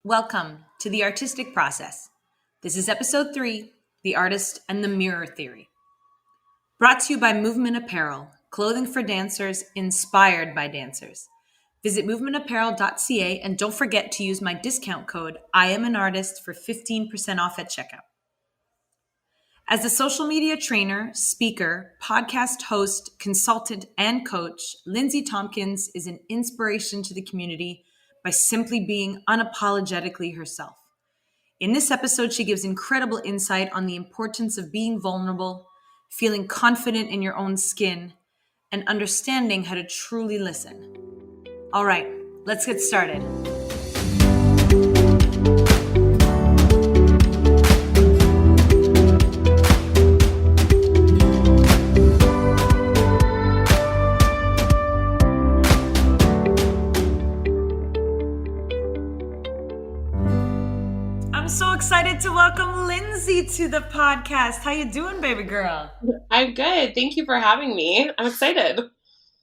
Welcome to The Artistic Process. This is episode 3, The Artist and the Mirror Theory. Brought to you by Movement Apparel, clothing for dancers inspired by dancers. Visit movementapparel.ca and don't forget to use my discount code IAMANARTIST for 15% off at checkout. As a social media trainer, speaker, podcast host, consultant, and coach, Lindsay Tompkins is an inspiration to the community by simply being unapologetically herself. In this episode, she gives incredible insight on the importance of being vulnerable, feeling confident in your own skin, and understanding how to truly listen. All right, let's get started. So excited to welcome Lindsay to the podcast. How you doing, baby girl? I'm good. Thank you for having me. I'm excited.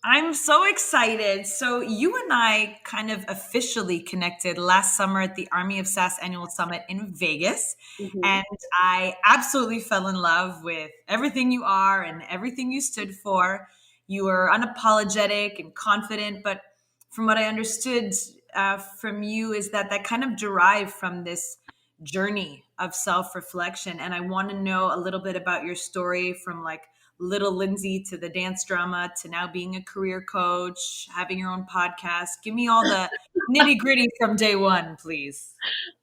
I'm so excited. So you and I kind of officially connected last summer at the Army of Sass Annual Summit in Vegas. Mm-hmm. And I absolutely fell in love with everything you are and everything you stood for. You were unapologetic and confident, but from what I understood from you is that kind of derived from this journey of self-reflection. And I want to know a little bit about your story from like little Lindsay to the dance drama to now being a career coach, having your own podcast. Give me all the nitty gritty from day one, please.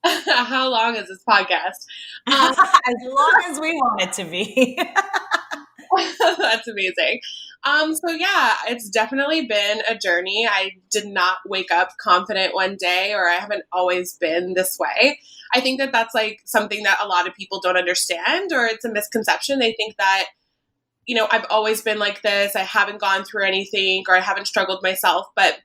How long is this podcast? As long as we want it to be. That's amazing. So yeah, it's definitely been a journey. I did not wake up confident one day, or I haven't always been this way. I think that that's like something that a lot of people don't understand, or it's a misconception. They think that, you know, I've always been like this. I haven't gone through anything, or I haven't struggled myself. But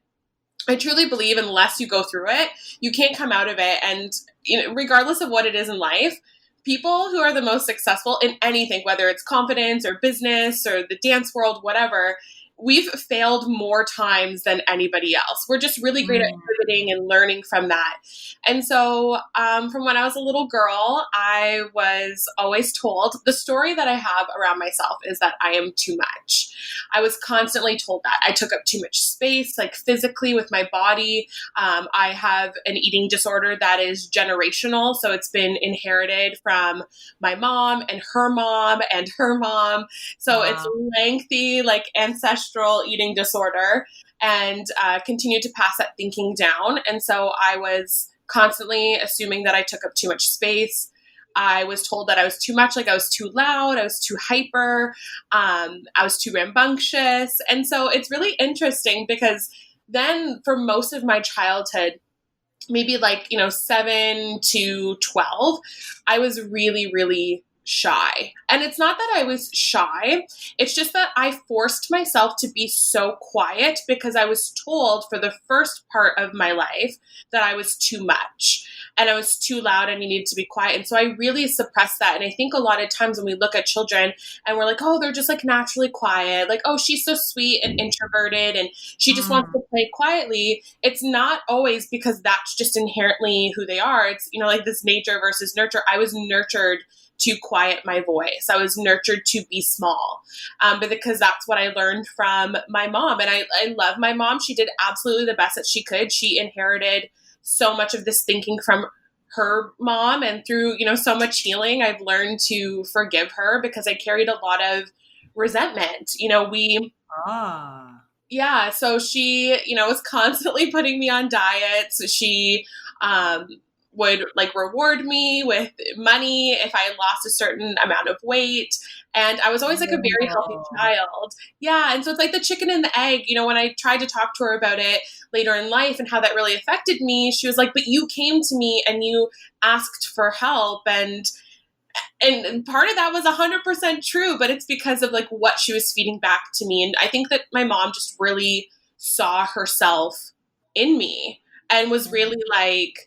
I truly believe unless you go through it, you can't come out of it. And, you know, regardless of what it is in life, people who are the most successful in anything, whether it's confidence or business or the dance world, whatever, we've failed more times than anybody else. We're just really great at pivoting and learning from that. And so from when I was a little girl, I was always told, the story that I have around myself is that I am too much. I was constantly told that. I took up too much space, like physically with my body. I have an eating disorder that is generational. So it's been inherited from my mom and her mom and her mom. So It's lengthy, like ancestral eating disorder, and continued to pass that thinking down. And so I was constantly assuming that I took up too much space. I was told that I was too much, like I was too loud, I was too hyper, I was too rambunctious. And so it's really interesting because then for most of my childhood, maybe like, 7 to 12, I was really, really shy. And it's not that I was shy. It's just that I forced myself to be so quiet because I was told for the first part of my life that I was too much and I was too loud and you needed to be quiet. And so I really suppressed that. And I think a lot of times when we look at children and we're like, oh, they're just like naturally quiet. Like, oh, she's so sweet and introverted and she just wants to play quietly. It's not always because that's just inherently who they are. It's, like this nature versus nurture. I was nurtured to quiet my voice. I was nurtured to be small, but because that's what I learned from my mom. And I love my mom. She did absolutely the best that she could. She inherited so much of this thinking from her mom, and through, so much healing, I've learned to forgive her because I carried a lot of resentment. Yeah. So she, was constantly putting me on diets. She, would like reward me with money if I lost a certain amount of weight. And I was always like a very healthy child. Yeah. And so it's like the chicken and the egg, when I tried to talk to her about it later in life and how that really affected me, she was like, but you came to me and you asked for help. And part of that was 100% true, but it's because of like what she was feeding back to me. And I think that my mom just really saw herself in me and was really like,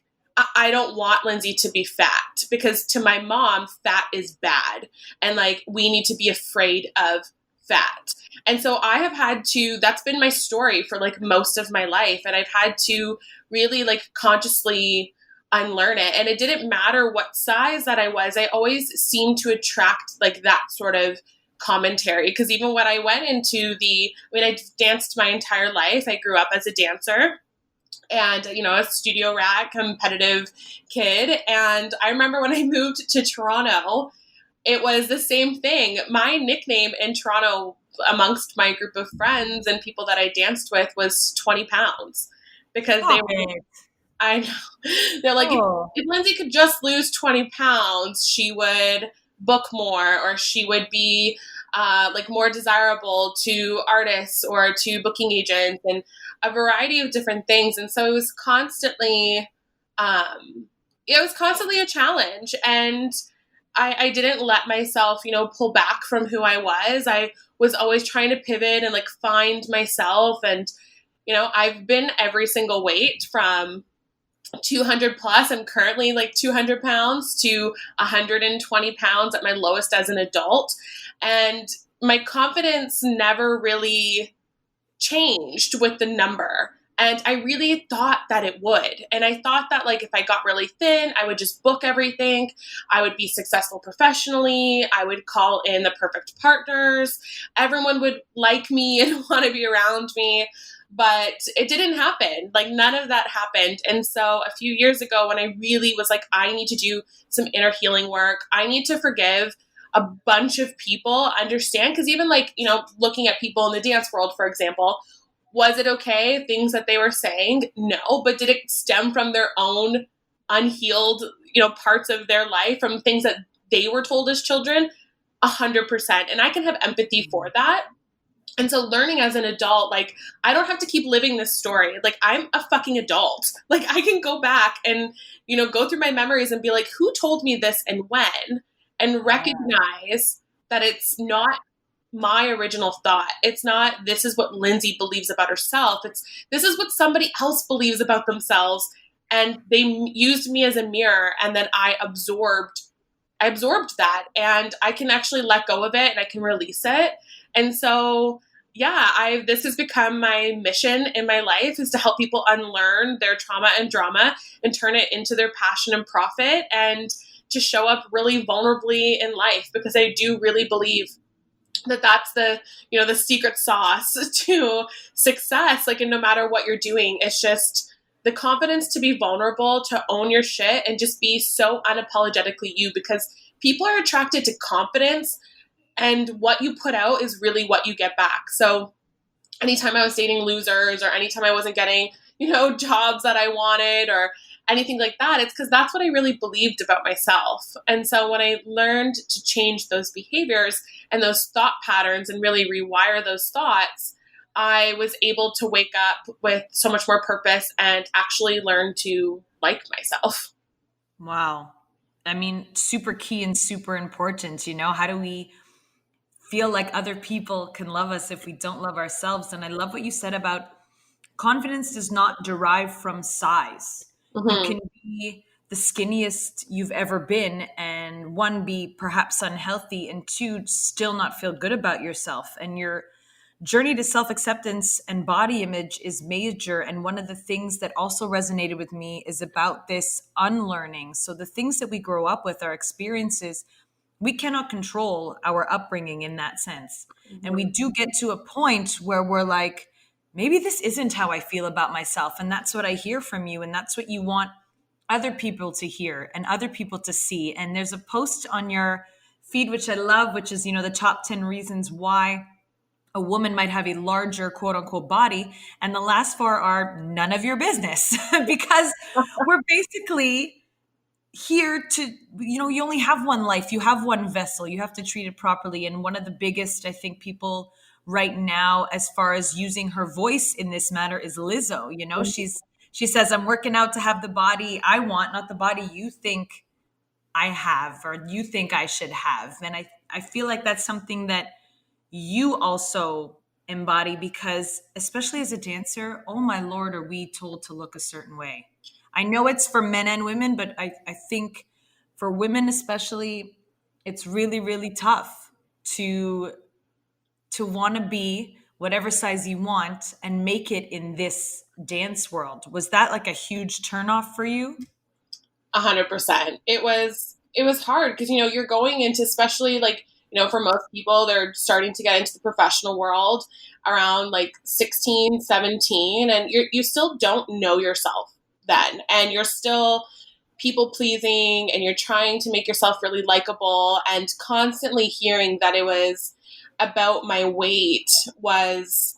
I don't want Lindsay to be fat, because to my mom, fat is bad. And like, we need to be afraid of fat. And so I have had to, that's been my story for like most of my life. And I've had to really like consciously unlearn it. And it didn't matter what size that I was. I always seemed to attract like that sort of commentary. Because even when I went into I danced my entire life. I grew up as a dancer and, a studio rat, competitive kid. And I remember when I moved to Toronto, it was the same thing. My nickname in Toronto amongst my group of friends and people that I danced with was 20 pounds because they were, I know, they're like, if Lindsay could just lose 20 pounds, she would book more, or she would be like more desirable to artists or to booking agents and a variety of different things. And so it was constantly a challenge. And I didn't let myself, pull back from who I was. I was always trying to pivot and like find myself. And, I've been every single weight from 200 plus. I'm currently like 200 pounds to 120 pounds at my lowest as an adult. And my confidence never really changed with the number. And I really thought that it would. And I thought that like if I got really thin, I would just book everything. I would be successful professionally. I would call in the perfect partners. Everyone would like me and want to be around me. But it didn't happen. Like none of that happened. And so a few years ago when I really was like, I need to do some inner healing work. I need to forgive a bunch of people, understand. Because even like, looking at people in the dance world, for example, was it okay? Things that they were saying? No. But did it stem from their own unhealed, parts of their life, from things that they were told as children? 100%. And I can have empathy for that. And so learning as an adult, like, I don't have to keep living this story. Like, I'm a fucking adult. Like, I can go back and, go through my memories and be like, who told me this and when? And recognize that it's not my original thought. It's not, this is what Lindsay believes about herself. This is what somebody else believes about themselves. And they used me as a mirror. And then I absorbed that. And I can actually let go of it and I can release it. And so, yeah, this has become my mission in my life, is to help people unlearn their trauma and drama and turn it into their passion and profit, and to show up really vulnerably in life, because I do really believe that that's the secret sauce to success. Like, and no matter what you're doing, it's just the confidence to be vulnerable, to own your shit and just be so unapologetically you, because people are attracted to confidence. And what you put out is really what you get back. So anytime I was dating losers, or anytime I wasn't getting, jobs that I wanted or anything like that, it's because that's what I really believed about myself. And so when I learned to change those behaviors and those thought patterns and really rewire those thoughts, I was able to wake up with so much more purpose and actually learn to like myself. Wow. I mean, super key and super important. How do we feel like other people can love us if we don't love ourselves? And I love what you said about confidence does not derive from size. You can be the skinniest you've ever been, and one, be perhaps unhealthy, and two, still not feel good about yourself. And your journey to self-acceptance and body image is major. And one of the things that also resonated with me is about this unlearning. So the things that we grow up with, our experiences, we cannot control our upbringing in that sense. And we do get to a point where we're like, maybe this isn't how I feel about myself. And that's what I hear from you. And that's what you want other people to hear and other people to see. And there's a post on your feed, which I love, which is, the top 10 reasons why a woman might have a larger quote unquote body. And the last four are none of your business because we're basically here to, you only have one life, you have one vessel, you have to treat it properly. And one of the biggest, I think, people right now, as far as using her voice in this matter, is Lizzo. She says, I'm working out to have the body I want, not the body you think I have or you think I should have. And I feel like that's something that you also embody, because especially as a dancer, oh my Lord, are we told to look a certain way. I know it's for men and women, but I think for women especially, it's really, really tough to want to be whatever size you want and make it in this dance world. Was that like a huge turnoff for you? 100%. It was hard because, you're going into, especially like, for most people, they're starting to get into the professional world around like 16, 17, and you still don't know yourself then. And you're still people pleasing and you're trying to make yourself really likable, and constantly hearing that it was about my weight was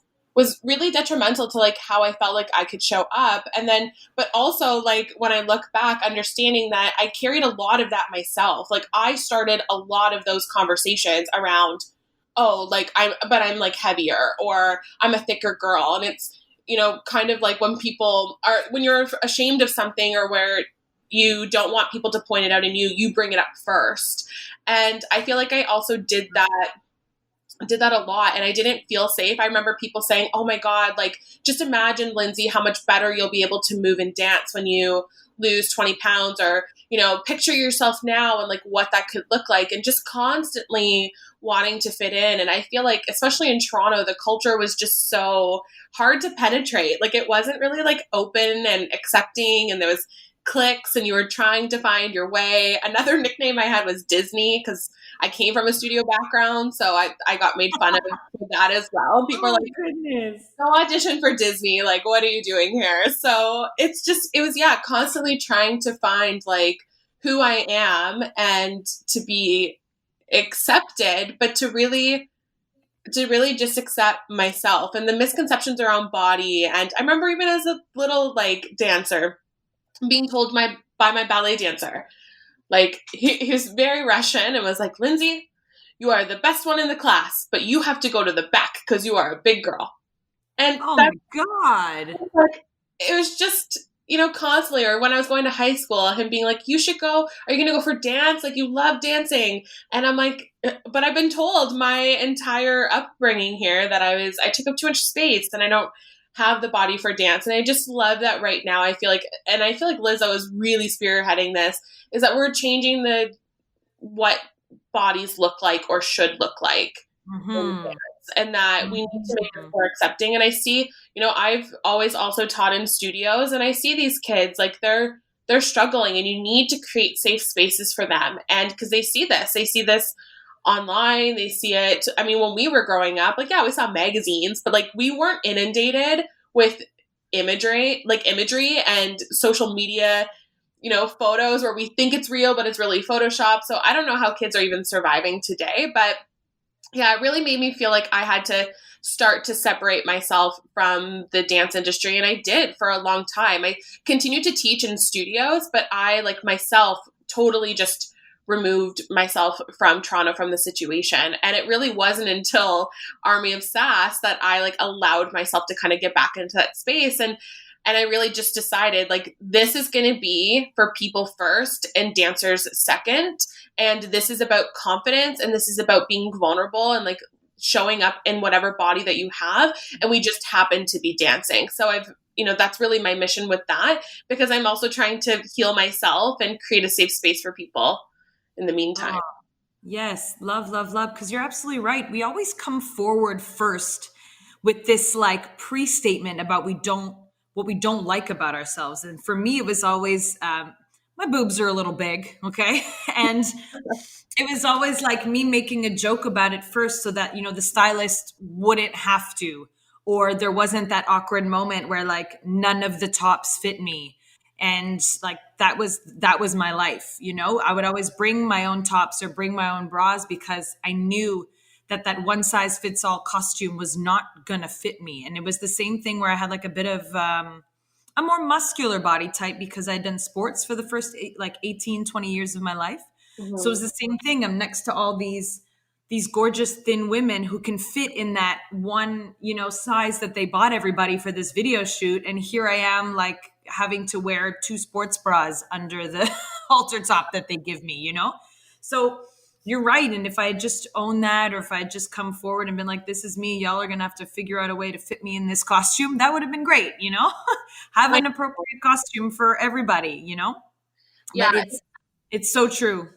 really detrimental to like how I felt like I could show up. And then, but also like when I look back, understanding that I carried a lot of that myself. Like I started a lot of those conversations around, oh, like I'm like heavier, or I'm a thicker girl. And it's, kind of like when you're ashamed of something, or where you don't want people to point it out, and you bring it up first. And I feel like I also did that a lot, and I didn't feel safe. I remember people saying, oh my God, like just imagine, Lindsay, how much better you'll be able to move and dance when you lose 20 pounds, or, picture yourself now and like what that could look like, and just constantly wanting to fit in. And I feel like, especially in Toronto, the culture was just so hard to penetrate. Like it wasn't really like open and accepting, and there was cliques, and you were trying to find your way. Another nickname I had was Disney, because I came from a studio background, so I got made fun of for that as well. People are like, goodness. "No audition for Disney. Like, what are you doing here?" So it was constantly trying to find like who I am and to be accepted, but to really just accept myself and the misconceptions around body. And I remember even as a little like dancer, being told by my ballet dancer, like he was very Russian, and was like, Lindsay, you are the best one in the class, but you have to go to the back because you are a big girl. And Oh my God. like, it was just, constantly, or when I was going to high school, him being like, you should go, are you going to go for dance? Like, you love dancing. And I'm like, but I've been told my entire upbringing here that I took up too much space and I don't have the body for dance. And I just love that right now. I feel like Lizzo is really spearheading this, is that we're changing what bodies look like or should look like in dance, and that we need to make it more accepting. And I see, I've always also taught in studios, and I see these kids like they're struggling, and you need to create safe spaces for them. And because they see this online, they see it. I mean, when we were growing up, like, yeah, we saw magazines, but like we weren't inundated with imagery and social media, photos where we think it's real, but it's really Photoshop. So I don't know how kids are even surviving today, but yeah, it really made me feel like I had to start to separate myself from the dance industry. And I did for a long time. I continued to teach in studios, but I, like myself, totally just removed myself from Toronto, from the situation. And it really wasn't until Army of Sass that I like allowed myself to kind of get back into that space. And I really just decided, like, this is going to be for people first and dancers second. And this is about confidence, and this is about being vulnerable and like showing up in whatever body that you have. And we just happen to be dancing. So that's really my mission with that, because I'm also trying to heal myself and create a safe space for people in the meantime. Yes. Love, love, love. Because you're absolutely right. We always come forward first with this like pre-statement about what we don't like about ourselves. And for me, it was always, my boobs are a little big. Okay. And it was always like me making a joke about it first, so that, the stylist wouldn't have to, or there wasn't that awkward moment where like none of the tops fit me. And like, that was my life. I would always bring my own tops or bring my own bras, because I knew that one size fits all costume was not going to fit me. And it was the same thing where I had like a bit of, a more muscular body type, because I'd done sports for the first 18, 20 years of my life. Mm-hmm. So it was the same thing. I'm next to all these gorgeous thin women who can fit in that one, size that they bought everybody for this video shoot. And here I am, like, having to wear 2 sports bras under the halter top that they give me, So you're right. And if I had just owned that, or if I had just come forward and been like, this is me, y'all are going to have to figure out a way to fit me in this costume, that would have been great, have an appropriate costume for everybody, Yeah. But it's so true.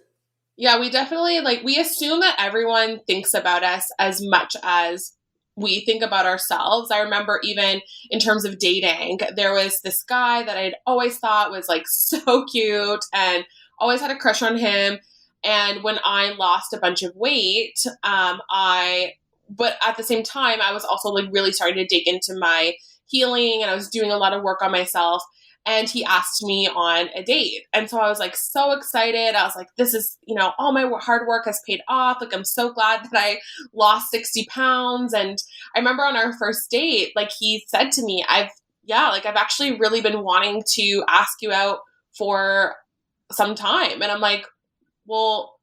Yeah, we definitely, like, we assume that everyone thinks about us as much as we think about ourselves. I remember even in terms of dating, there was this guy that I'd always thought was like so cute and always had a crush on him. And when I lost a bunch of weight, but at the same time, I was also like really starting to dig into my healing and I was doing a lot of work on myself. And he asked me on a date. And so I was like so excited. I was like, this is, all my hard work has paid off. Like, I'm so glad that I lost 60 pounds. And I remember on our first date, like he said to me, I've actually really been wanting to ask you out for some time. And I'm like, well,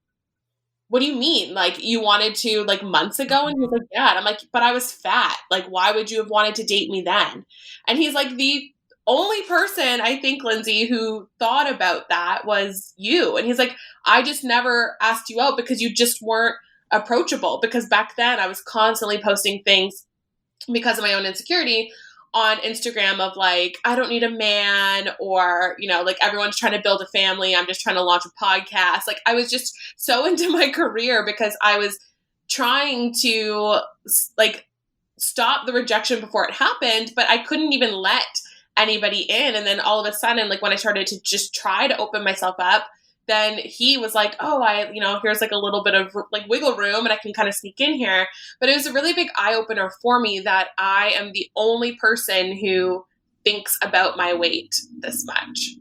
what do you mean? Like, you wanted to like months ago? And he was like, yeah. And I'm like, but I was fat. Like, why would you have wanted to date me then? And he's like, the only person I think, Lindsay, who thought about that was you. And he's like, I just never asked you out because you just weren't approachable. Because back then I was constantly posting things because of my own insecurity on Instagram of like, I don't need a man, or, like everyone's trying to build a family. I'm just trying to launch a podcast. Like, I was just so into my career because I was trying to like stop the rejection before it happened, but I couldn't even let anybody in. And then all of a sudden, like when I started to just try to open myself up, then he was like, oh, here's like a little bit of like wiggle room and I can kind of sneak in here. But it was a really big eye opener for me that I am the only person who thinks about my weight this much.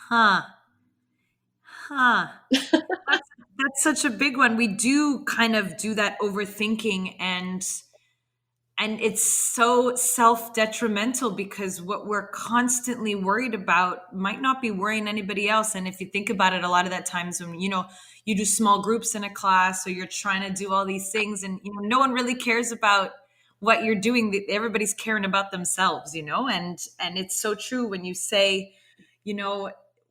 Huh. That's such a big one. We do kind of do that overthinking, and it's so self-detrimental because what we're constantly worried about might not be worrying anybody else. And if you think about it, a lot of that times when, you do small groups in a class or you're trying to do all these things and, no one really cares about what you're doing. Everybody's caring about themselves, and it's so true when you say,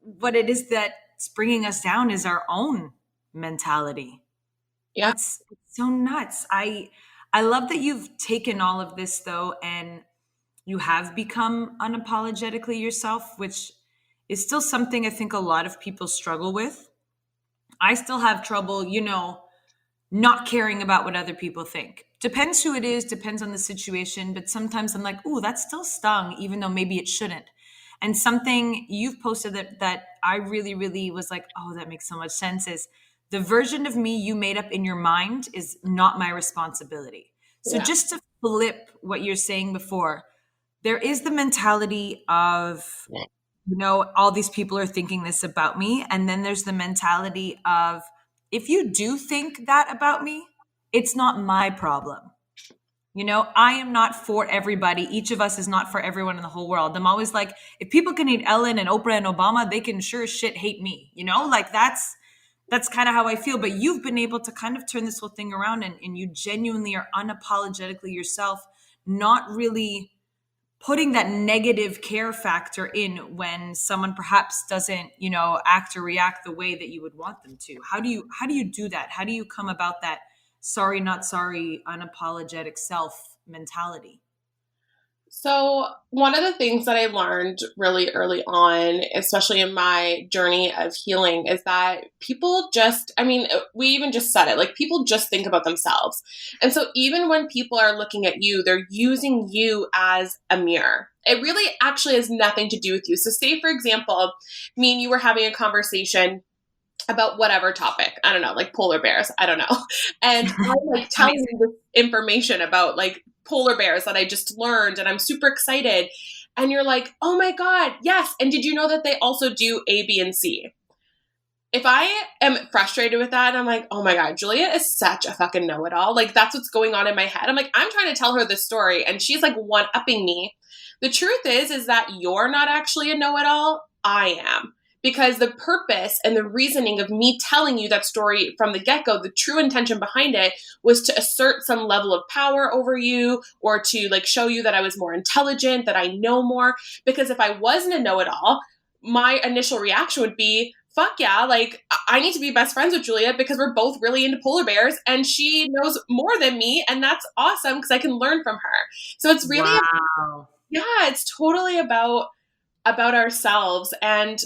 what it is that's bringing us down is our own mentality. Yeah. It's so nuts. I love that you've taken all of this though, and you have become unapologetically yourself, which is still something I think a lot of people struggle with. I still have trouble, not caring about what other people think. Depends who it is, depends on the situation, but sometimes I'm like, ooh, that still stung, even though maybe it shouldn't. And something you've posted that I really, really was like, oh, that makes so much sense is the version of me you made up in your mind is not my responsibility. So just to flip what you're saying before, there is the mentality of, all these people are thinking this about me. And then there's the mentality of, if you do think that about me, it's not my problem. I am not for everybody. Each of us is not for everyone in the whole world. I'm always like, if people can hate Ellen and Oprah and Obama, they can sure as shit hate me. Like that's kind of how I feel. But you've been able to kind of turn this whole thing around and you genuinely are unapologetically yourself, not really putting that negative care factor in when someone perhaps doesn't, act or react the way that you would want them to. How do you do that? How do you come about that sorry, not sorry, unapologetic self mentality? So one of the things that I learned really early on, especially in my journey of healing, is that people we even just said it, like people just think about themselves. And so even when people are looking at you, they're using you as a mirror. It really actually has nothing to do with you. So say, for example, me and you were having a conversation about whatever topic, I don't know, like polar bears, I don't know. And I'm like telling you this information about like polar bears that I just learned and I'm super excited. And you're like, oh my God, yes. And did you know that they also do A, B, and C? If I am frustrated with that, I'm like, oh my God, Julia is such a fucking know-it-all. Like that's what's going on in my head. I'm like, I'm trying to tell her this story and she's like one-upping me. The truth is that you're not actually a know-it-all. I am. Because the purpose and the reasoning of me telling you that story from the get-go, the true intention behind it was to assert some level of power over you or to like show you that I was more intelligent, that I know more. Because if I wasn't a know-it-all, my initial reaction would be, fuck yeah, like I need to be best friends with Julia because we're both really into polar bears and she knows more than me. And that's awesome because I can learn from her. So it's really, it's totally about ourselves. And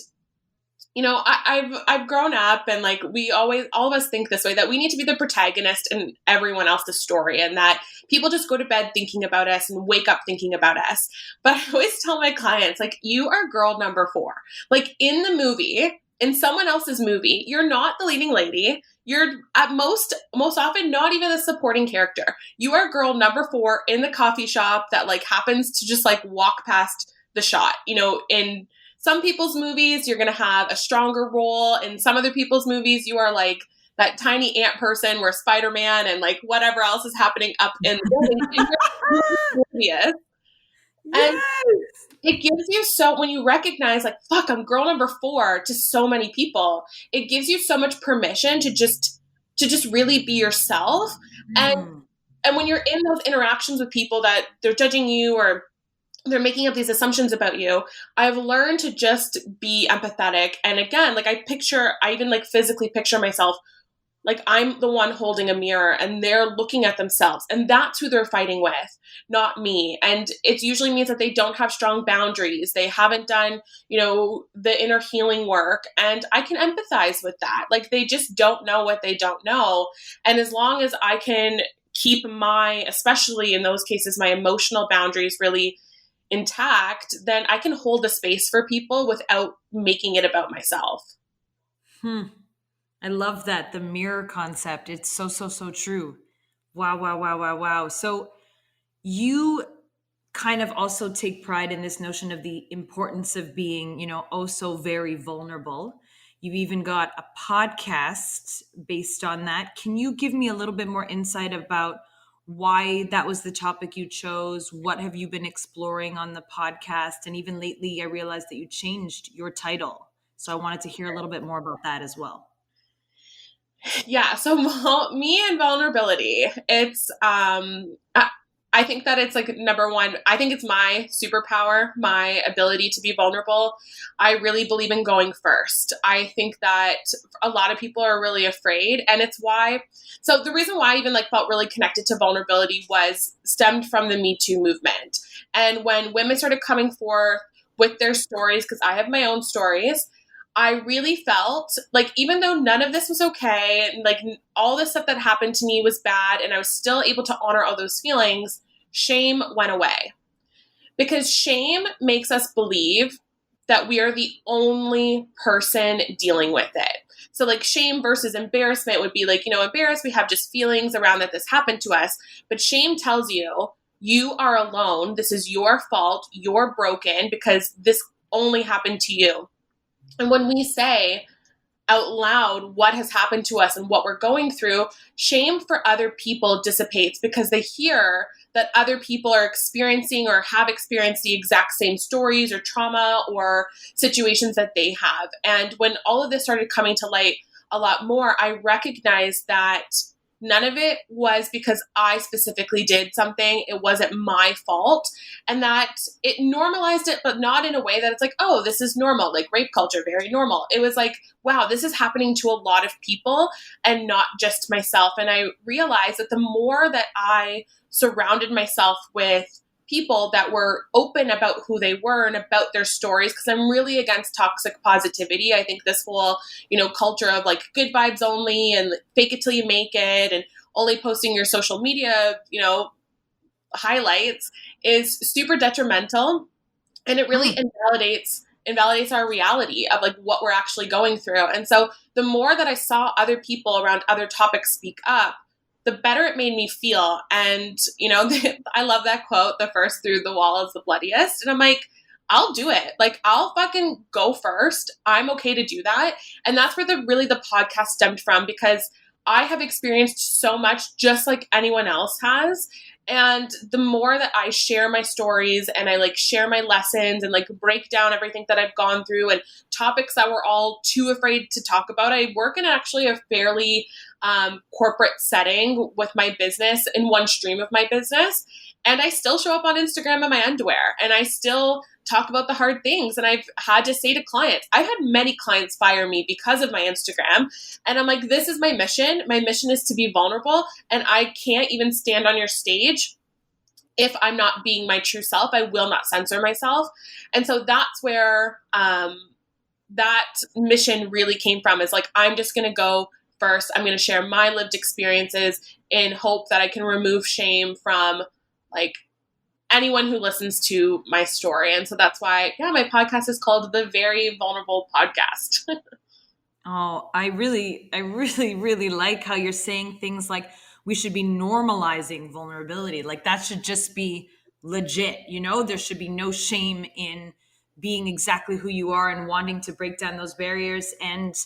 I've grown up and like all of us think this way, that we need to be the protagonist in everyone else's story, and that people just go to bed thinking about us and wake up thinking about us. But I always tell my clients, like, you are girl number 4. Like, in the movie, in someone else's movie, you're not the leading lady. You're at most often not even a supporting character. You are girl number 4 in the coffee shop that like happens to just like walk past the shot. In some people's movies, you're going to have a stronger role. In some other people's movies, you are like that tiny ant person where Spider-Man and like whatever else is happening up in the building. And it gives you when you recognize like, fuck, I'm girl number 4 to so many people, it gives you so much permission to just really be yourself. And when you're in those interactions with people that they're judging you or they're making up these assumptions about you, I've learned to just be empathetic. And again, like I even like physically picture myself like I'm the one holding a mirror and they're looking at themselves, and that's who they're fighting with, not me. And it usually means that they don't have strong boundaries. They haven't done, the inner healing work. And I can empathize with that. Like they just don't know what they don't know. And as long as I can keep especially in those cases, my emotional boundaries really intact, then I can hold a space for people without making it about myself. I love that. The mirror concept. It's so, so, so true. Wow, wow, wow, wow, wow. So you kind of also take pride in this notion of the importance of being, oh, so very vulnerable. You've even got a podcast based on that. Can you give me a little bit more insight about why that was the topic you chose? What have you been exploring on the podcast? And even lately, I realized that you changed your title. So I wanted to hear a little bit more about that as well. Yeah. So me and vulnerability, it's, I think that it's like number one, I think it's my superpower, my ability to be vulnerable. I really believe in going first. I think that a lot of people are really afraid, and it's why. So the reason why I even like felt really connected to vulnerability stemmed from the Me Too movement. And when women started coming forth with their stories, because I have my own stories, I really felt like even though none of this was okay, and like all the stuff that happened to me was bad, and I was still able to honor all those feelings, shame went away. Because shame makes us believe that we are the only person dealing with it. So like shame versus embarrassment would be like, embarrassed, we have just feelings around that this happened to us. But shame tells you, you are alone. This is your fault. You're broken because this only happened to you. And when we say out loud what has happened to us and what we're going through, shame for other people dissipates because they hear that other people are experiencing or have experienced the exact same stories or trauma or situations that they have. And when all of this started coming to light a lot more, I recognized that none of it was because I specifically did something. It wasn't my fault. And that it normalized it, but not in a way that it's like, oh, this is normal, like rape culture, very normal. It was like, wow, this is happening to a lot of people and not just myself. And I realized that the more that I surrounded myself with people that were open about who they were and about their stories, because I'm really against toxic positivity. I think this whole, culture of like good vibes only and fake it till you make it and only posting your social media, highlights is super detrimental. And it really invalidates our reality of like what we're actually going through. And so the more that I saw other people around other topics speak up, the better it made me feel. And, I love that quote, the first through the wall is the bloodiest. And I'm like, I'll do it. Like, I'll fucking go first. I'm okay to do that. And that's where the podcast stemmed from, because I have experienced so much just like anyone else has. And the more that I share my stories and I like share my lessons and like break down everything that I've gone through and topics that we're all too afraid to talk about, I work in actually a fairly corporate setting with my business in one stream of my business. And I still show up on Instagram in my underwear and I still talk about the hard things. And I've had to say to clients, I've had many clients fire me because of my Instagram. And I'm like, this is my mission. My mission is to be vulnerable. And I can't even stand on your stage if I'm not being my true self. I will not censor myself. And so that's where that mission really came from, is like, I'm just going to go first. I'm going to share my lived experiences in hope that I can remove shame from like anyone who listens to my story. And so that's why, yeah, my podcast is called The Very Vulnerable Podcast. Oh, I really like how you're saying things like we should be normalizing vulnerability. Like that should just be legit, there should be no shame in being exactly who you are and wanting to break down those barriers. And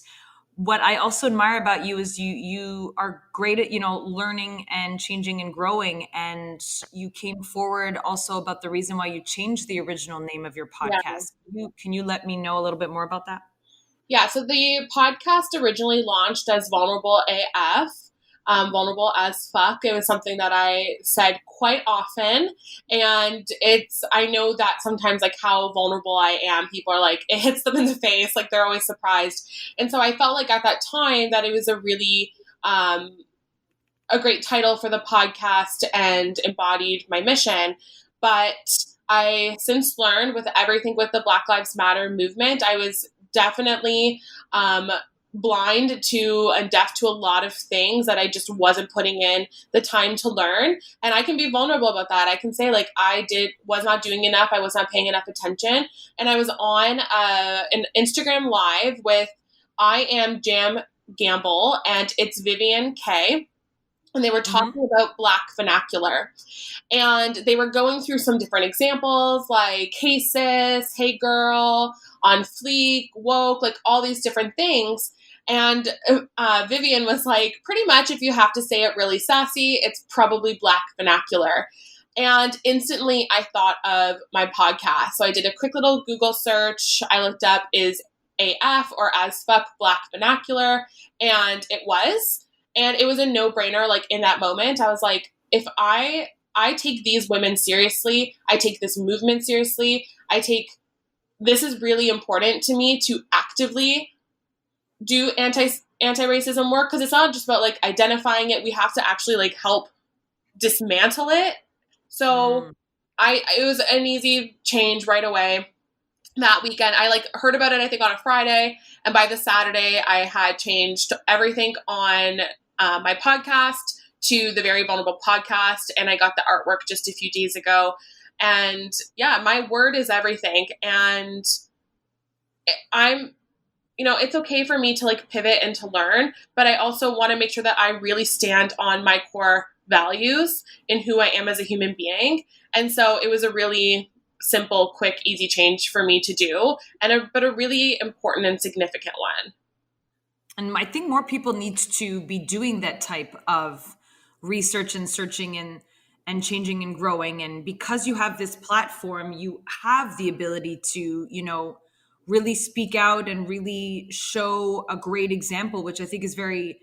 what I also admire about you is you are great at, learning and changing and growing. And you came forward also about the reason why you changed the original name of your Yeah. podcast. Can you let me know a little bit more about that? Yeah, so the podcast originally launched as Vulnerable AF, vulnerable as fuck. It was something that I said quite often. And I know that sometimes, like, how vulnerable I am, people are like, it hits them in the face. Like, they're always surprised. And so I felt like at that time that it was a really, a great title for the podcast and embodied my mission. But I since learned with everything with the Black Lives Matter movement, I was definitely blind to and deaf to a lot of things that I just wasn't putting in the time to learn. And I can be vulnerable about that. I can say, like, was not doing enough. I was not paying enough attention. And I was on an Instagram live with I Am Jam Gamble, and it's Vivian K. And they were talking about Black vernacular. And they were going through some different examples like, hey sis, hey girl, on fleek, woke, like all these different things. And Vivian was like, pretty much if you have to say it really sassy, it's probably Black vernacular. And instantly I thought of my podcast. So I did a quick little Google search. I looked up, is AF or as fuck Black vernacular? And it was. And it was a no-brainer. Like, in that moment, I was like, if I take these women seriously, I take this movement seriously, this is really important to me to actively do anti-racism work, because it's not just about, like, identifying it. We have to actually, like, help dismantle it. So it was an easy change right away. That weekend, I heard about it, I think, on a Friday. And by the Saturday, I had changed everything on my podcast to the Very Vulnerable Podcast. And I got the artwork just a few days ago. And yeah, my word is everything. And it's okay for me to pivot and to learn, but I also want to make sure that I really stand on my core values in who I am as a human being. And so it was a really simple, quick, easy change for me to do, but a really important and significant one. And I think more people need to be doing that type of research and searching and changing and growing. And because you have this platform, you have the ability to, really speak out and really show a great example, which I think is very,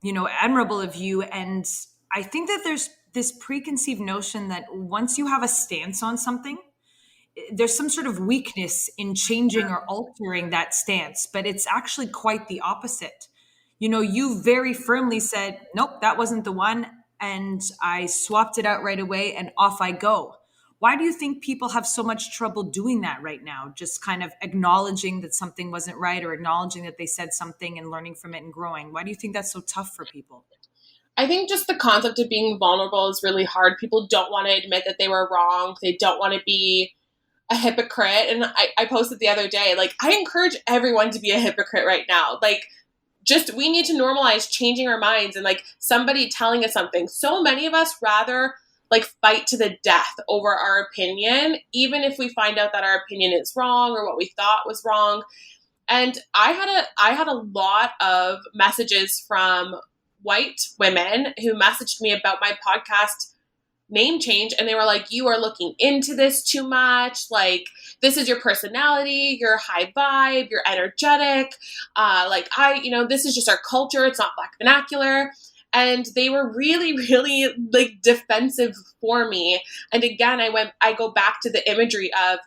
admirable of you. And I think that there's this preconceived notion that once you have a stance on something, there's some sort of weakness in changing or altering that stance, but it's actually quite the opposite. You very firmly said, nope, that wasn't the one. And I swapped it out right away and off I go. Why do you think people have so much trouble doing that right now? Just kind of acknowledging that something wasn't right, or acknowledging that they said something and learning from it and growing. Why do you think that's so tough for people? I think just the concept of being vulnerable is really hard. People don't want to admit that they were wrong. They don't want to be a hypocrite. And I posted the other day, I encourage everyone to be a hypocrite right now. We need to normalize changing our minds and somebody telling us something. So many of us rather fight to the death over our opinion, even if we find out that our opinion is wrong or what we thought was wrong. And I had a lot of messages from white women who messaged me about my podcast name change, and they were like, you are looking into this too much. This is your personality, you're high vibe, you're energetic. This is just our culture. It's not Black vernacular. And they were really, really defensive for me. And again, I go back to the imagery of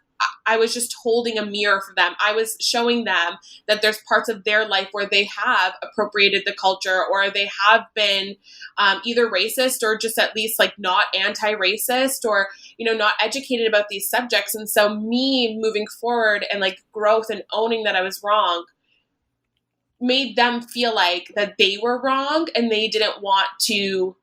I was just holding a mirror for them. I was showing them that there's parts of their life where they have appropriated the culture, or they have been either racist or just at least like not anti-racist, or, you know, not educated about these subjects. And so me moving forward and like growth and owning that I was wrong made them feel like that they were wrong and they didn't want to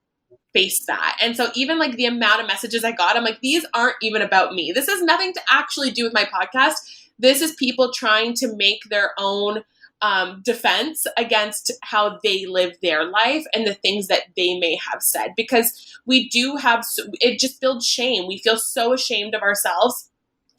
face that. And so even like the amount of messages I got, I'm like, these aren't even about me. This has nothing to actually do with my podcast. This is people trying to make their own defense against how they live their life and the things that they may have said. Because we do have, it just builds shame. We feel so ashamed of ourselves,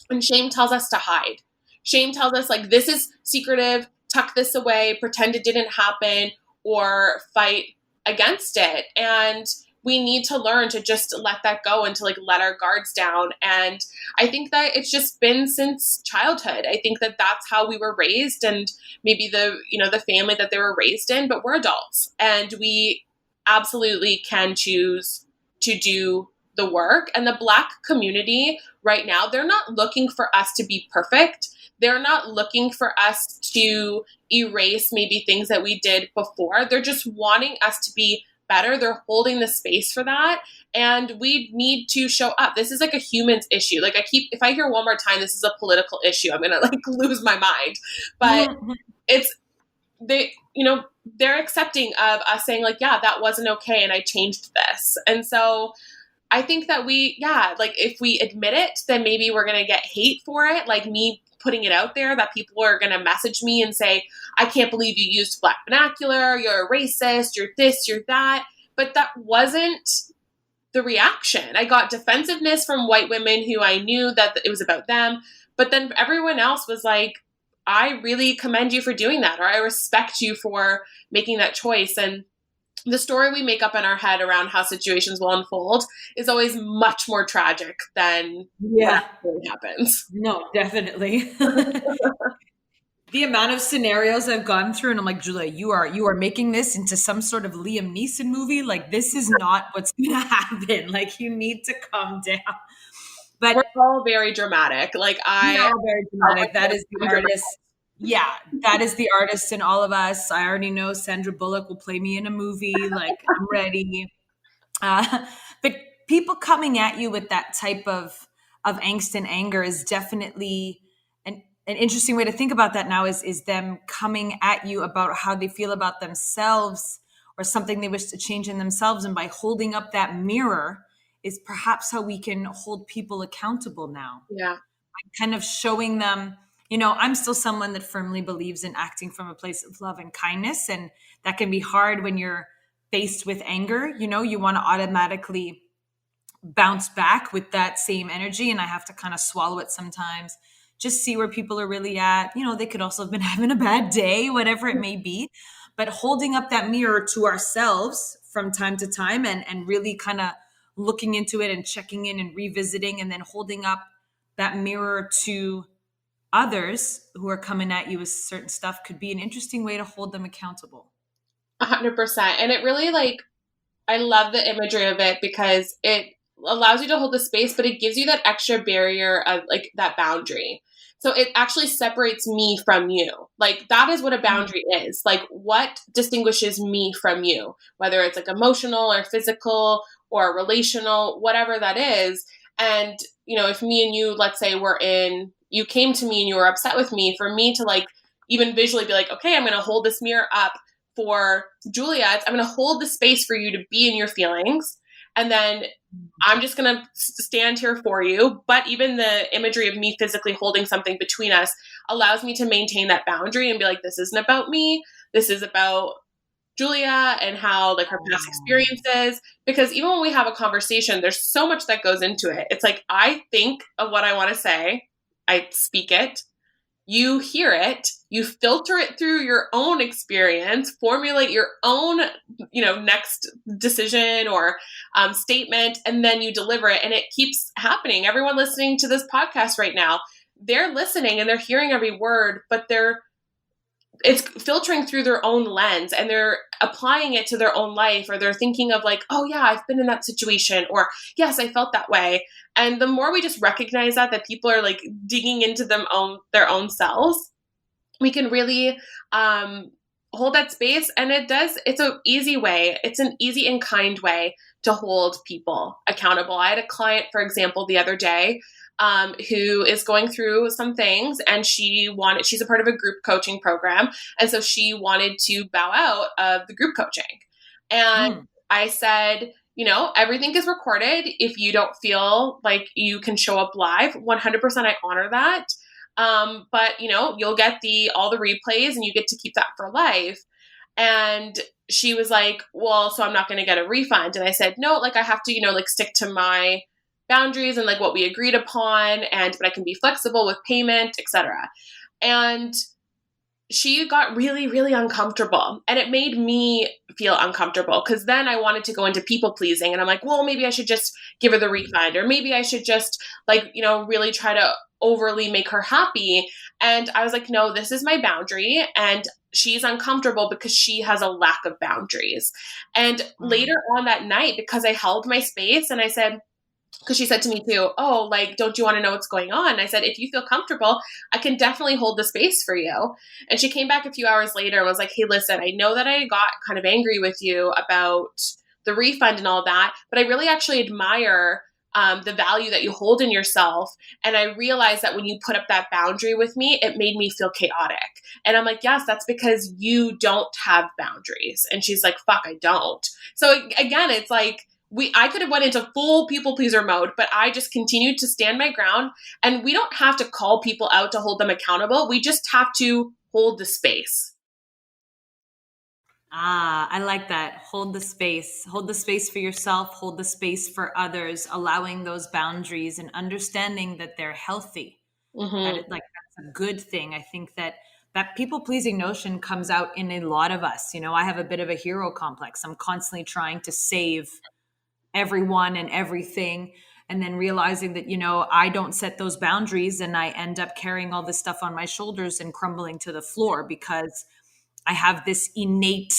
and shame tells us to hide. Shame tells us like, this is secretive, tuck this away, pretend it didn't happen, or fight against it. And we need to learn to just let that go and to like let our guards down. And I think that it's just been since childhood. I think that that's how we were raised, and maybe the, you know, the family that they were raised in, but we're adults and we absolutely can choose to do the work. And the Black community right now, they're not looking for us to be perfect. They're not looking for us to erase maybe things that we did before. They're just wanting us to be better. They're holding the space for that. And we need to show up. This is like a humans issue. Like if I hear one more time, this is a political issue, I'm going to like lose my mind. But they're accepting of us saying like, yeah, that wasn't okay. And I changed this. And so I think that like if we admit it, then maybe we're going to get hate for it. Like me putting it out there, that people are going to message me and say, I can't believe you used Black vernacular. You're a racist. You're this, you're that. But that wasn't the reaction. I got defensiveness from white women who I knew that it was about them. But then everyone else was like, I really commend you for doing that, or I respect you for making that choice. And the story we make up in our head around how situations will unfold is always much more tragic than what actually happens. No, definitely. The amount of scenarios I've gone through, and I'm like, Julia, you are making this into some sort of Liam Neeson movie. Like, this is not what's going to happen. Like, you need to calm down. But we're all very dramatic. Like we're all very dramatic. That is the artist. Yeah, that is the artist in all of us. I already know Sandra Bullock will play me in a movie. Like, I'm ready. But people coming at you with that type of angst and anger is definitely an interesting way to think about that now is them coming at you about how they feel about themselves or something they wish to change in themselves. And by holding up that mirror is perhaps how we can hold people accountable now. Yeah. Kind of showing them, you know, I'm still someone that firmly believes in acting from a place of love and kindness. And that can be hard when you're faced with anger. You know, you want to automatically bounce back with that same energy. And I have to kind of swallow it sometimes. Just see where people are really at. You know, they could also have been having a bad day, whatever it may be. But holding up that mirror to ourselves from time to time and really kind of looking into it and checking in and revisiting, and then holding up that mirror to others who are coming at you with certain stuff could be an interesting way to hold them accountable. 100%. And it really, like, I love the imagery of it because it allows you to hold the space, but it gives you that extra barrier of like that boundary. So it actually separates me from you. Like, that is what a boundary is. Like, what distinguishes me from you, whether it's like emotional or physical or relational, whatever that is. And, you know, if me and you, let's say you came to me and you were upset with me, for me to like even visually be like, okay, I'm going to hold this mirror up for Julia. I'm going to hold the space for you to be in your feelings. And then I'm just going to stand here for you. But even the imagery of me physically holding something between us allows me to maintain that boundary and be like, this isn't about me. This is about Julia and how like her past experiences. Because even when we have a conversation, there's so much that goes into it. It's like, I think of what I want to say. I speak it. You hear it, you filter it through your own experience, formulate your own, next decision or statement, and then you deliver it. And it keeps happening. Everyone listening to this podcast right now, they're listening and they're hearing every word, but they're it's filtering through their own lens and they're applying it to their own life, or they're thinking of like, oh yeah, I've been in that situation, or yes, I felt that way. And the more we just recognize that people are like digging into their own selves, we can really hold that space. And it's an easy way. It's an easy and kind way to hold people accountable. I had a client, for example, the other day, who is going through some things, and she's a part of a group coaching program. And so she wanted to bow out of the group coaching. And I said, everything is recorded. If you don't feel like you can show up live, 100% I honor that. But you'll get all the replays and you get to keep that for life. And she was like, well, so I'm not going to get a refund. And I said, no, like I have to, stick to my boundaries and like what we agreed upon, but I can be flexible with payment, etc. And she got really, really uncomfortable, and it made me feel uncomfortable because then I wanted to go into people pleasing, and I'm like, well, maybe I should just give her the refund, or maybe I should just really try to overly make her happy. And I was like, no, this is my boundary, and she's uncomfortable because she has a lack of boundaries. And later on that night, because I held my space and I said, because she said to me too, oh, like, don't you want to know what's going on? And I said, if you feel comfortable, I can definitely hold the space for you. And she came back a few hours later and was like, hey, listen, I know that I got kind of angry with you about the refund and all that, but I really actually admire the value that you hold in yourself. And I realized that when you put up that boundary with me, it made me feel chaotic. And I'm like, yes, that's because you don't have boundaries. And she's like, fuck, I don't. So again, it's like, I could have went into full people pleaser mode, but I just continued to stand my ground. And we don't have to call people out to hold them accountable. We just have to hold the space. I like that. Hold the space. Hold the space for yourself. Hold the space for others, allowing those boundaries and understanding that they're healthy. Mm-hmm. That's a good thing. I think that people pleasing notion comes out in a lot of us. I have a bit of a hero complex. I'm constantly trying to save everyone and everything, and then realizing that I don't set those boundaries, and I end up carrying all this stuff on my shoulders and crumbling to the floor because I have this innate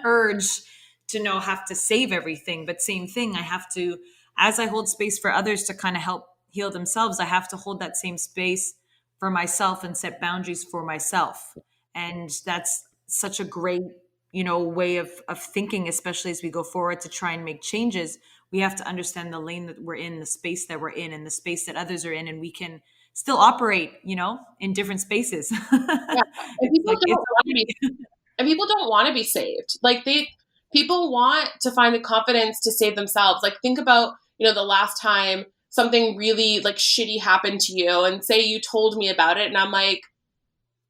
urge to have to save everything. But same thing, I have to, as I hold space for others to kind of help heal themselves, I have to hold that same space for myself and set boundaries for myself. And that's such a great way of thinking, especially as we go forward to try and make changes. We have to understand the lane that we're in, the space that we're in, and the space that others are in, and we can still operate, in different spaces. Yeah. And people don't want to be saved. Like people want to find the confidence to save themselves. Like think about, the last time something really like shitty happened to you, and say you told me about it, and I'm like,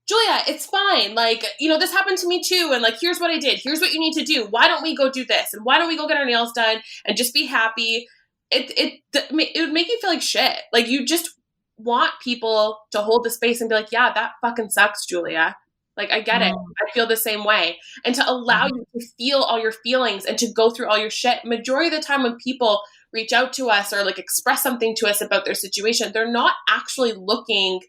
Julia, it's fine. Like, this happened to me too. And like, here's what I did. Here's what you need to do. Why don't we go do this? And why don't we go get our nails done and just be happy? It would make you feel like shit. Like you just want people to hold the space and be like, yeah, that fucking sucks, Julia. Like, I get it. I feel the same way. And to allow you to feel all your feelings and to go through all your shit. Majority of the time when people reach out to us or like express something to us about their situation, they're not actually looking,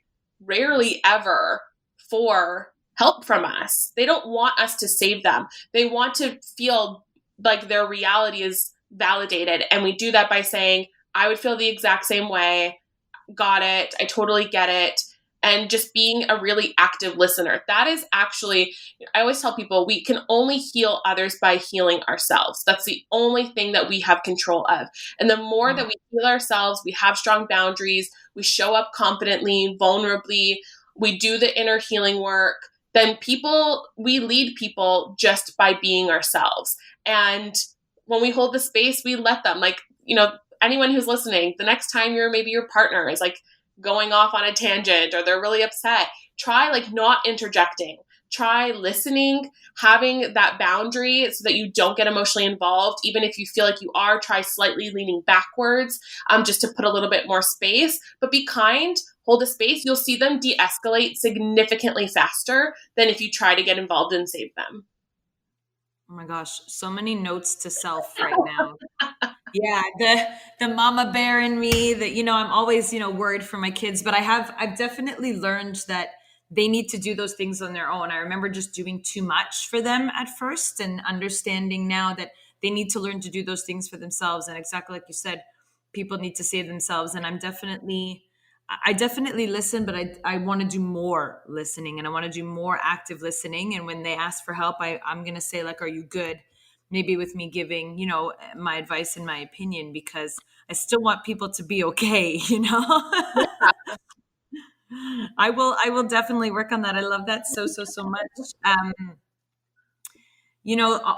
rarely ever, for help from us. They don't want us to save them. They want to feel like their reality is validated. And we do that by saying, I would feel the exact same way. Got it. I totally get it. And just being a really active listener. That is actually, I always tell people, we can only heal others by healing ourselves. That's the only thing that we have control of. And the more that we heal ourselves, we have strong boundaries, we show up confidently, vulnerably, we do the inner healing work, then we lead people just by being ourselves. And when we hold the space, we let them, like, anyone who's listening, the next time maybe your partner is like going off on a tangent or they're really upset, try like not interjecting. Try listening, having that boundary so that you don't get emotionally involved. Even if you feel like you are, try slightly leaning backwards, just to put a little bit more space. But be kind, hold a space. You'll see them de-escalate significantly faster than if you try to get involved and save them. Oh my gosh, so many notes to self right now. Yeah, the mama bear in me that, I'm always, worried for my kids, but I've definitely learned that they need to do those things on their own. I remember just doing too much for them at first, and understanding now that they need to learn to do those things for themselves. And exactly like you said, people need to save themselves. And I definitely listen, but I want to do more listening, and I want to do more active listening. And when they ask for help, I'm going to say, like, are you good? Maybe with me giving, my advice and my opinion, because I still want people to be okay, I will definitely work on that. I love that so much.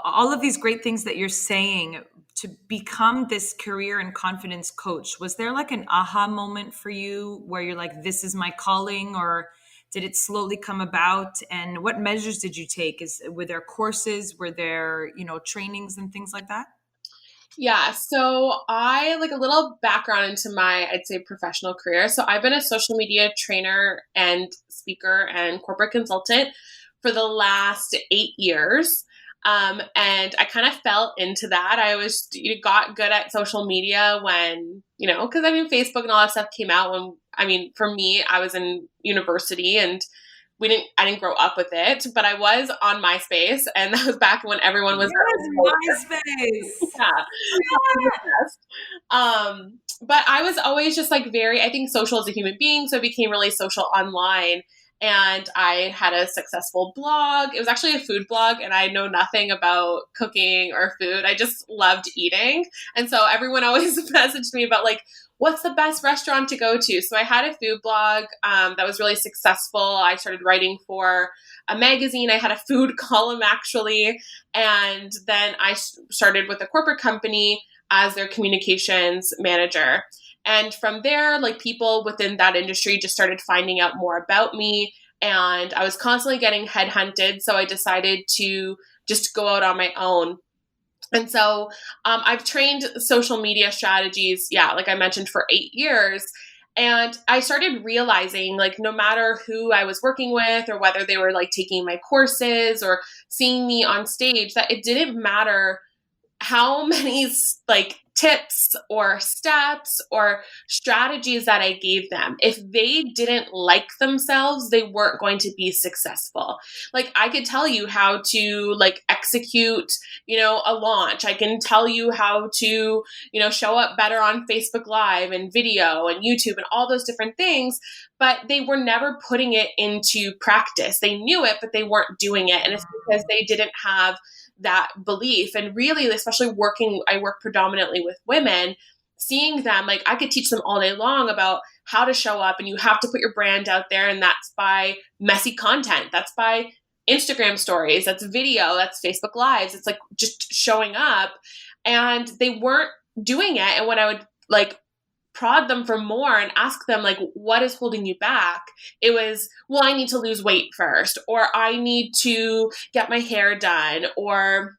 All of these great things that you're saying to become this career and confidence coach. Was there like an aha moment for you where you're like, this is my calling, or did it slowly come about? And what measures did you take? Were there courses? Were there, trainings and things like that? Yeah, so I like a little background into my, I'd say, professional career. So I've been a social media trainer and speaker and corporate consultant for the last 8 years. And I kind of fell into that. I was got good at social media when, because Facebook and all that stuff came out when, for me, I was in university and I didn't grow up with it, but I was on MySpace, and that was back when everyone was MySpace. Yeah. But I was always just like I think social as a human being, so I became really social online. And I had a successful blog. It was actually a food blog, and I know nothing about cooking or food. I just loved eating. And so everyone always messaged me about like, what's the best restaurant to go to? So I had a food blog that was really successful. I started writing for a magazine. I had a food column actually. And then I started with a corporate company as their communications manager. And from there, like people within that industry just started finding out more about me. And I was constantly getting headhunted. So I decided to just go out on my own. And so I've trained social media strategies, like I mentioned, for 8 years. And I started realizing, like, no matter who I was working with or whether they were like taking my courses or seeing me on stage, that it didn't matter how many like tips or steps or strategies that I gave them. If they didn't like themselves, they weren't going to be successful. Like I could tell you how to like execute, a launch. I can tell you how to, show up better on Facebook Live and video and YouTube and all those different things, but they were never putting it into practice. They knew it, but they weren't doing it. And it's because they didn't have that belief. And really, especially I work predominantly with women, seeing them, like I could teach them all day long about how to show up, and you have to put your brand out there. And that's by messy content. That's by Instagram stories. That's video. That's Facebook Lives. It's like just showing up, and they weren't doing it. And when I would like prod them for more and ask them like, what is holding you back? It was, well, I need to lose weight first, or I need to get my hair done, or,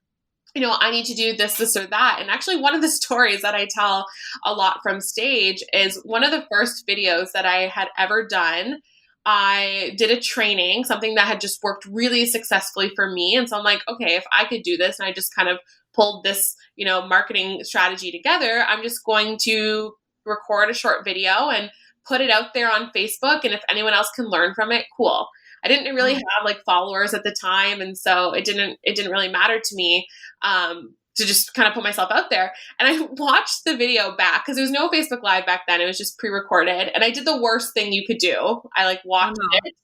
I need to do this, or that. And actually one of the stories that I tell a lot from stage is one of the first videos that I had ever done. I did a training, something that had just worked really successfully for me. And so I'm like, okay, if I could do this, and I just kind of pulled this, marketing strategy together, I'm just going to record a short video and put it out there on Facebook. And if anyone else can learn from it, cool. I didn't really have like followers at the time. And so it didn't really matter to me to just kind of put myself out there. And I watched the video back because there was no Facebook Live back then. It was just pre-recorded. And I did the worst thing you could do. I like watched it.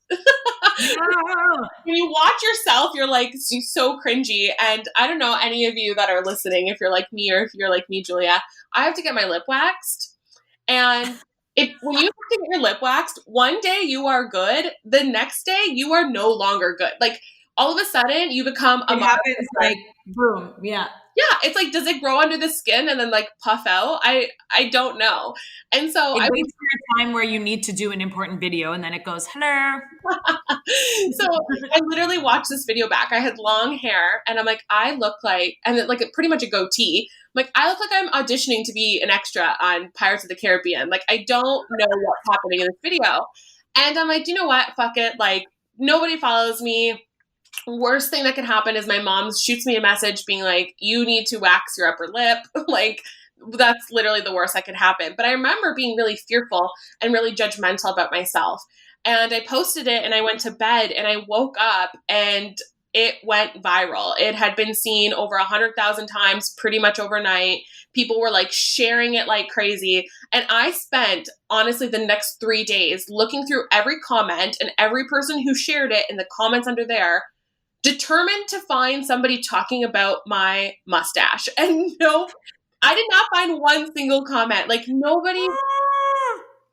When you watch yourself, you're like so cringy. And I don't know any of you that are listening, if you're like me or if you're like me, Julia, I have to get my lip waxed. And when you have to get your lip waxed, one day you are good. The next day you are no longer good. Like all of a sudden you become it happens like boom. Yeah. Yeah. It's like, does it grow under the skin and then like puff out? I don't know. And so it waits for a time where you need to do an important video, and then it goes, hello. So I literally watched this video back. I had long hair, and I'm like, I look like, and like pretty much a goatee. I'm like, I look like I'm auditioning to be an extra on Pirates of the Caribbean. Like, I don't know what's happening in this video. And I'm like, you know what? Fuck it. Like, nobody follows me. Worst thing that could happen is my mom shoots me a message being like, you need to wax your upper lip. Like, that's literally the worst that could happen. But I remember being really fearful and really judgmental about myself. And I posted it and I went to bed and I woke up and it went viral. It had been seen over 100,000 times pretty much overnight. People were like sharing it like crazy. And I spent honestly the next 3 days looking through every comment and every person who shared it in the comments under there, determined to find somebody talking about my mustache. And no, I did not find one single comment. Like nobody.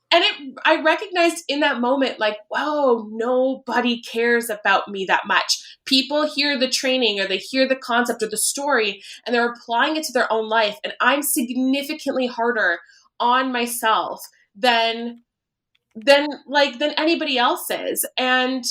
And I recognized in that moment, like, whoa, nobody cares about me that much. People hear the training or they hear the concept or the story and they're applying it to their own life. And I'm significantly harder on myself than anybody else is. And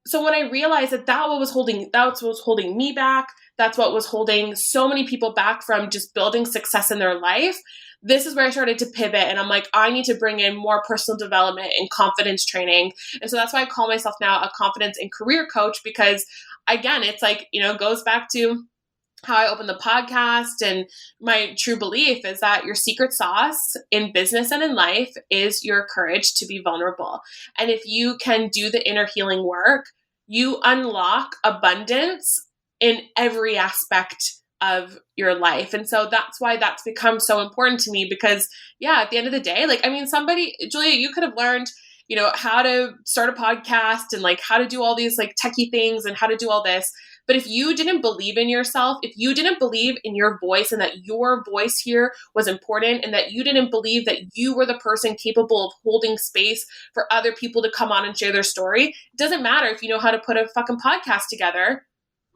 so when I realized that's what was holding me back, that's what was holding so many people back from just building success in their life, this is where I started to pivot. And I'm like, I need to bring in more personal development and confidence training. And so that's why I call myself now a confidence and career coach, because again, it's like, goes back to how I opened the podcast, and my true belief is that your secret sauce in business and in life is your courage to be vulnerable. And if you can do the inner healing work, you unlock abundance in every aspect of your life. And so that's why that's become so important to me, because at the end of the day, Julia, you could have learned, how to start a podcast and like how to do all these like techie things and how to do all this. But if you didn't believe in yourself, if you didn't believe in your voice and that your voice here was important, and that you didn't believe that you were the person capable of holding space for other people to come on and share their story, it doesn't matter if you know how to put a fucking podcast together,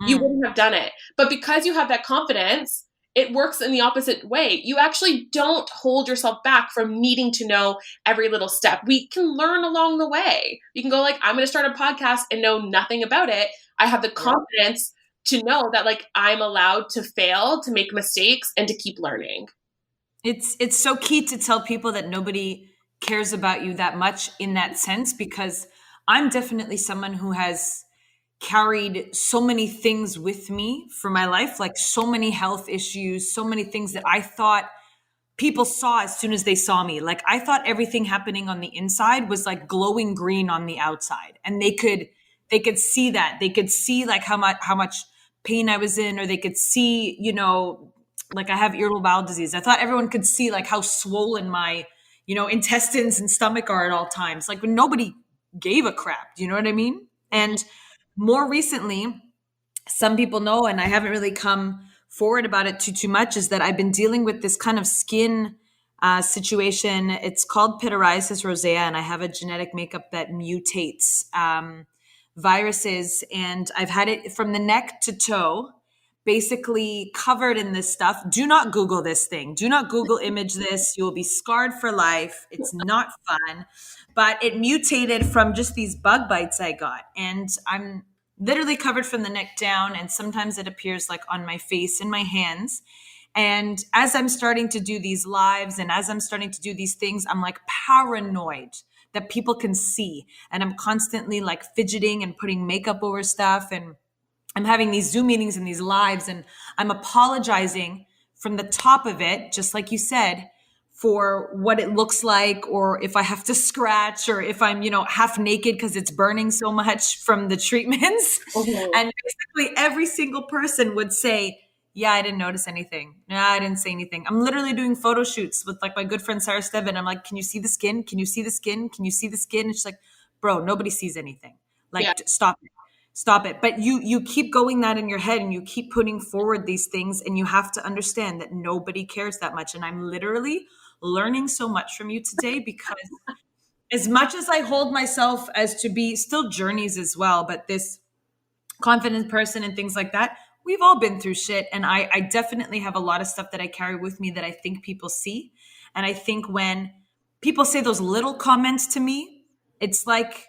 you wouldn't have done it. But because you have that confidence, it works in the opposite way. You actually don't hold yourself back from needing to know every little step. We can learn along the way. You can go like, I'm going to start a podcast and know nothing about it. I have the confidence to know that like I'm allowed to fail, to make mistakes, and to keep learning. It's so key to tell people that nobody cares about you that much in that sense, because I'm definitely someone who has carried so many things with me for my life, like so many health issues, so many things that I thought people saw as soon as they saw me. Like I thought everything happening on the inside was like glowing green on the outside, and they could see that. They could see like how much pain I was in, or they could see, like I have irritable bowel disease. I thought everyone could see like how swollen my, intestines and stomach are at all times. Like when nobody gave a crap, you know what I mean? And more recently, some people know, and I haven't really come forward about it too much, is that I've been dealing with this kind of skin situation. It's called pityriasis rosea, and I have a genetic makeup that mutates viruses, and I've had it from the neck to toe, basically covered in this stuff. Do not Google this thing. Do not Google image this. You will be scarred for life. It's not fun. But it mutated from just these bug bites I got, and I'm literally covered from the neck down, and sometimes it appears like on my face and my hands. And as I'm starting to do these lives and as I'm starting to do these things, I'm like paranoid that people can see. And I'm constantly like fidgeting and putting makeup over stuff. And I'm having these Zoom meetings and these lives, and I'm apologizing from the top of it, just like you said, for what it looks like, or if I have to scratch, or if I'm, half naked because it's burning so much from the treatments. Mm-hmm. And basically every single person would say, yeah, I didn't notice anything. No, I didn't say anything. I'm literally doing photo shoots with like my good friend Sarah Steven. I'm like, can you see the skin? Can you see the skin? Can you see the skin? And she's like, bro, nobody sees anything. Like, stop it. Stop it. But you keep going that in your head, and you keep putting forward these things, and you have to understand that nobody cares that much. And I'm literally learning so much from you today, because as much as I hold myself as to be still journeys as well, but this confident person and things like that, we've all been through shit. And I definitely have a lot of stuff that I carry with me that I think people see. And I think when people say those little comments to me, it's like,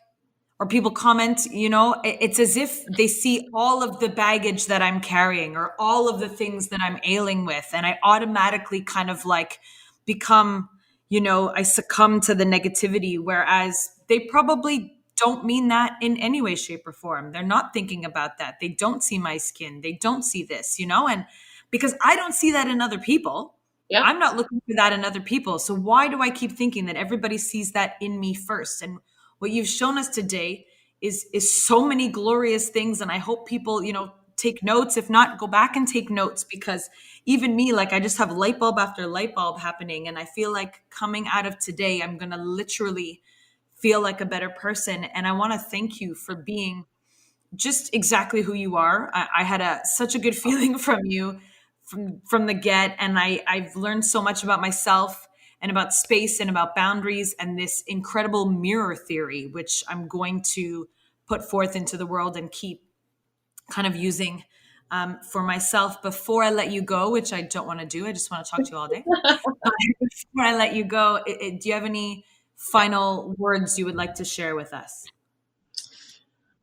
or people comment, it's as if they see all of the baggage that I'm carrying, or all of the things that I'm ailing with. And I automatically kind of like become, I succumb to the negativity, whereas they probably don't mean that in any way, shape, or form. They're not thinking about that. They don't see my skin. They don't see this, and because I don't see that in other people. Yeah. I'm not looking for that in other people. So why do I keep thinking that everybody sees that in me first? And what you've shown us today is so many glorious things. And I hope people, take notes. If not, go back and take notes, because even me, like, I just have light bulb after light bulb happening. And I feel like coming out of today, I'm going to literally feel like a better person. And I want to thank you for being just exactly who you are. I had such a good feeling from you from the get. And I've learned so much about myself and about space and about boundaries and this incredible mirror theory, which I'm going to put forth into the world and keep kind of using for myself. Before I let you go, which I don't want to do, I just want to talk to you all day. Before I let you go, do you have any final words you would like to share with us?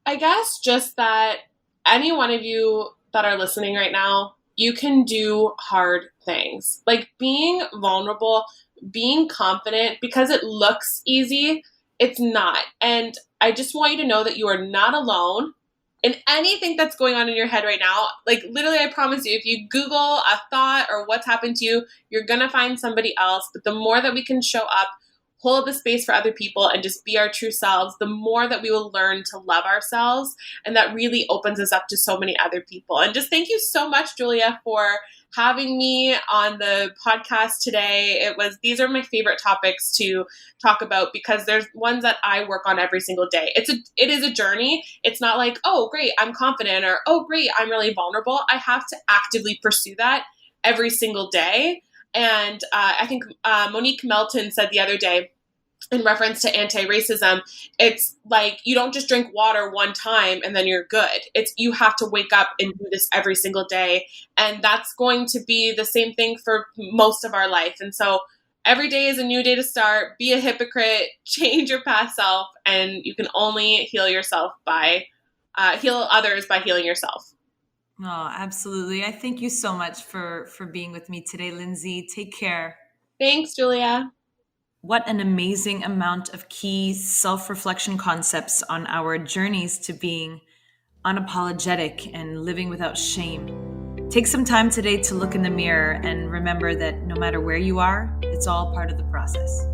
I guess just that any one of you that are listening right now, you can do hard things. Like being vulnerable, being confident, because it looks easy, it's not. And I just want you to know that you are not alone in anything that's going on in your head right now. Like literally, I promise you, if you Google a thought or what's happened to you, you're going to find somebody else. But the more that we can show up, hold the space for other people, and just be our true selves, the more that we will learn to love ourselves. And that really opens us up to so many other people. And just thank you so much, Julia, for having me on the podcast today. These are my favorite topics to talk about, because there's ones that I work on every single day. It is a journey. It's not like, oh, great, I'm confident, or, oh, great, I'm really vulnerable. I have to actively pursue that every single day. And I think Monique Melton said the other day, in reference to anti-racism, it's like you don't just drink water one time and then you're good. It's you have to wake up and do this every single day. And that's going to be the same thing for most of our life. And so every day is a new day to start. Be a hypocrite, change your past self, and you can only heal yourself heal others by healing yourself. Oh, absolutely. I thank you so much for being with me today, Lindsay. Take care. Thanks, Julia. What an amazing amount of key self-reflection concepts on our journeys to being unapologetic and living without shame. Take some time today to look in the mirror and remember that no matter where you are, it's all part of the process.